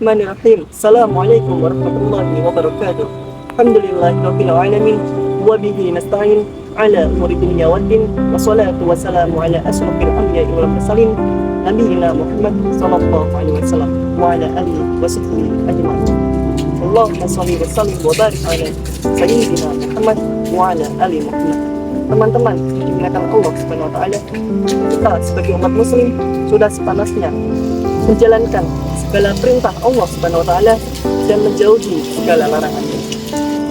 Bismillahirrahmanirrahim. Assalamualaikum warahmatullahi wabarakatuh. Alhamdulillahirabbil alamin wa bihi nasta'in ala umuri dunya waddin wassalatu wassalamu ala asrofil anbiya'i wal mursalin nabiyina Muhammad sallallahu alaihi wasallam wa ala alihi wa sahbihi ajma'in. Allahumma shalli wa sallim wa barik ala sayyidina Muhammad wa ala ali Muhammad. Teman-teman, dimuliakan Allah Subhanahu wa taala, kita sebagai umat muslim sudah sepantasnya menjalankan segala perintah Allah Subhanahu wa taala dan menjauhi segala larangannya.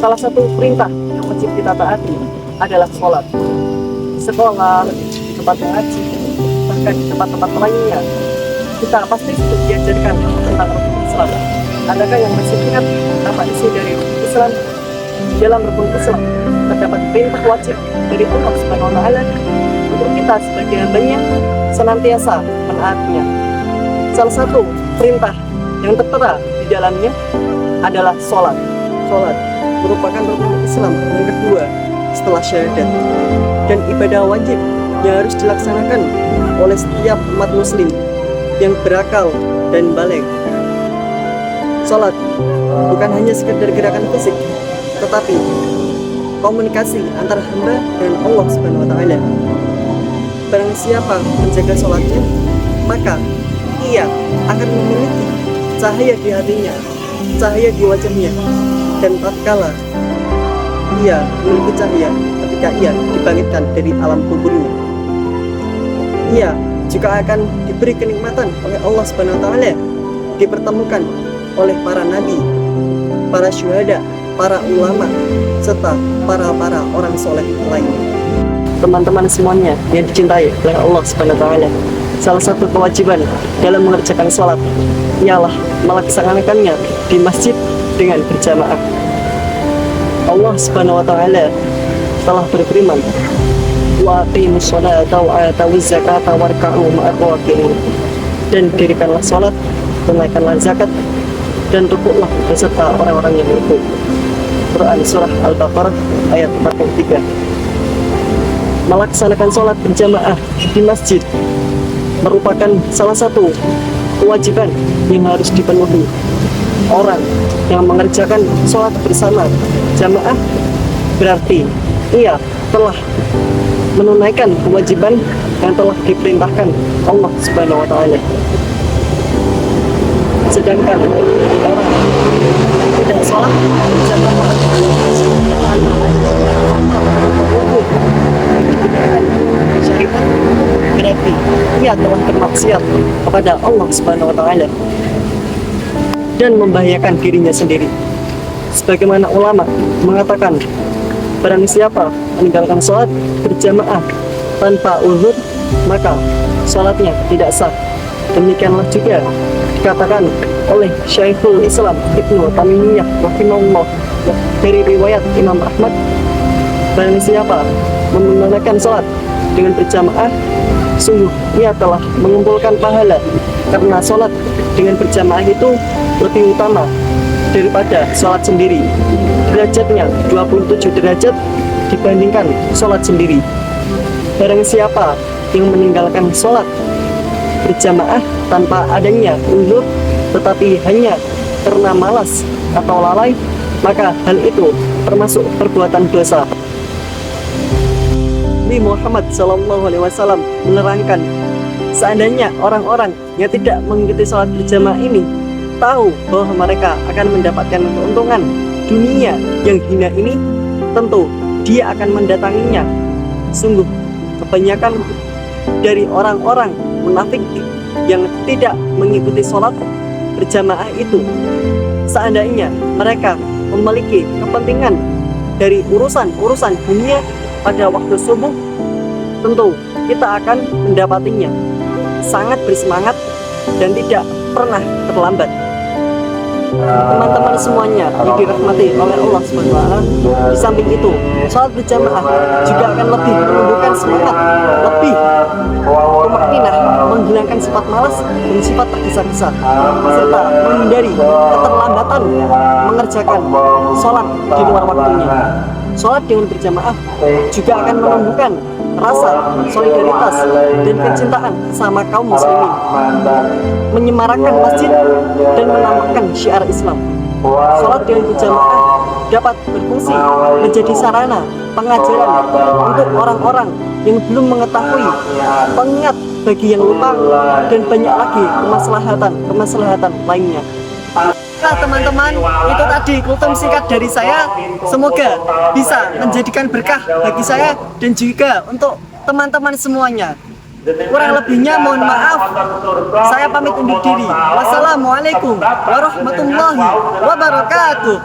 Salah satu perintah yang wajib kita taati adalah sholat. Sekolah, tempat mengaji, bahkan di tempat-tempat lainnya, kita pasti sudah diajarkan tentang rukun Islam. Adakah yang masih ingat apa isi dari rukun Islam? Di dalam rukun Islam terdapat perintah wajib dari Allah Subhanahu wa taala untuk kita sebagai hambanya senantiasa menaatinya. Salah satu perintah yang tertera di dalamnya adalah sholat. Sholat merupakan rukun Islam yang kedua setelah syahadat dan ibadah wajib yang harus dilaksanakan oleh setiap umat muslim yang berakal dan baligh. Sholat bukan hanya sekedar gerakan fisik, tetapi komunikasi antara hamba dan Allah Subhanahu wa taala. Barang siapa menjaga sholatnya, maka ia akan memiliki cahaya di hatinya, cahaya di wajahnya, dan tatkala ia memiliki cahaya ketika ia dibangkitkan dari alam kuburnya, ia juga akan diberi kenikmatan oleh Allah Subhanahu wa taala, dipertemukan oleh para nabi, para syuhada, para ulama, serta para orang soleh lainnya. Teman-teman semuanya yang dicintai oleh Allah Subhanahu wa taala, salah satu kewajiban dalam mengerjakan sholat ialah melaksanakannya di masjid dengan berjamaah. Allah Subhanahu wa taala telah berfirman, wa aqimus sholata wa atawuz zakata warka'u ma'ar raki'in, dan dirikanlah sholat, tunaikanlah zakat, dan rukuklah beserta orang-orang yang rukuk. Quran surah Al-Baqarah ayat 43. Melaksanakan sholat berjamaah di masjid merupakan salah satu kewajiban yang harus dipenuhi orang yang mengerjakan sholat bersama jamaah. Berarti ia telah menunaikan kewajiban yang telah diperintahkan Allah Subhanahu wa taala. Sedangkan orang yang tidak sholat berjamaah berarti ia telah bermaksiat kepada Allah Subhanahu wa taala dan membahayakan dirinya sendiri. Sebagaimana ulama mengatakan, barang siapa meninggalkan sholat berjamaah tanpa uzur, maka sholatnya tidak sah. Demikianlah juga dikatakan oleh Syekhul Islam Ibnu Taimiyah rahimahullah dari riwayat Imam Ahmad, barang siapa menunaikan sholat dengan berjamaah, sungguh ia telah mengumpulkan pahala, karena sholat dengan berjamaah itu lebih utama daripada sholat sendiri. Derajatnya 27 derajat dibandingkan sholat sendiri. Barang siapa yang meninggalkan sholat berjamaah tanpa adanya uzur, tetapi hanya karena malas atau lalai, maka hal itu termasuk perbuatan dosa. Nabi Muhammad SAW menerangkan, seandainya orang-orang yang tidak mengikuti sholat berjamaah ini tahu bahwa mereka akan mendapatkan keuntungan dunia yang hina ini, tentu dia akan mendatanginya. Sungguh kebanyakan dari orang-orang munafik yang tidak mengikuti sholat berjamaah itu, seandainya mereka memiliki kepentingan dari urusan dunia pada waktu subuh, tentu kita akan mendapatinya sangat bersemangat dan tidak pernah terlambat. Teman-teman semuanya yang dirahmati oleh Allah Subhanahu wa taala, di samping itu sholat berjamaah juga akan lebih menumbuhkan semangat, lebih tumakninah, menghilangkan sifat malas dan sifat tergesa-gesa, serta menghindari keterlambatan mengerjakan sholat di luar waktunya. Sholat dengan berjamaah juga akan menumbuhkan rasa solidaritas dan kecintaan sama kaum muslimin, menyemarakkan masjid dan menambahkan syiar Islam. Sholat dengan berjamaah dapat berfungsi menjadi sarana pengajaran untuk orang-orang yang belum mengetahui, pengingat bagi yang lupa, dan banyak lagi kemaslahatan lainnya. Nah teman-teman, itu tadi kultum singkat dari saya. Semoga bisa menjadikan berkah bagi saya dan juga untuk teman-teman semuanya. Kurang lebihnya mohon maaf. Saya pamit undur diri. Wassalamualaikum warahmatullahi wabarakatuh.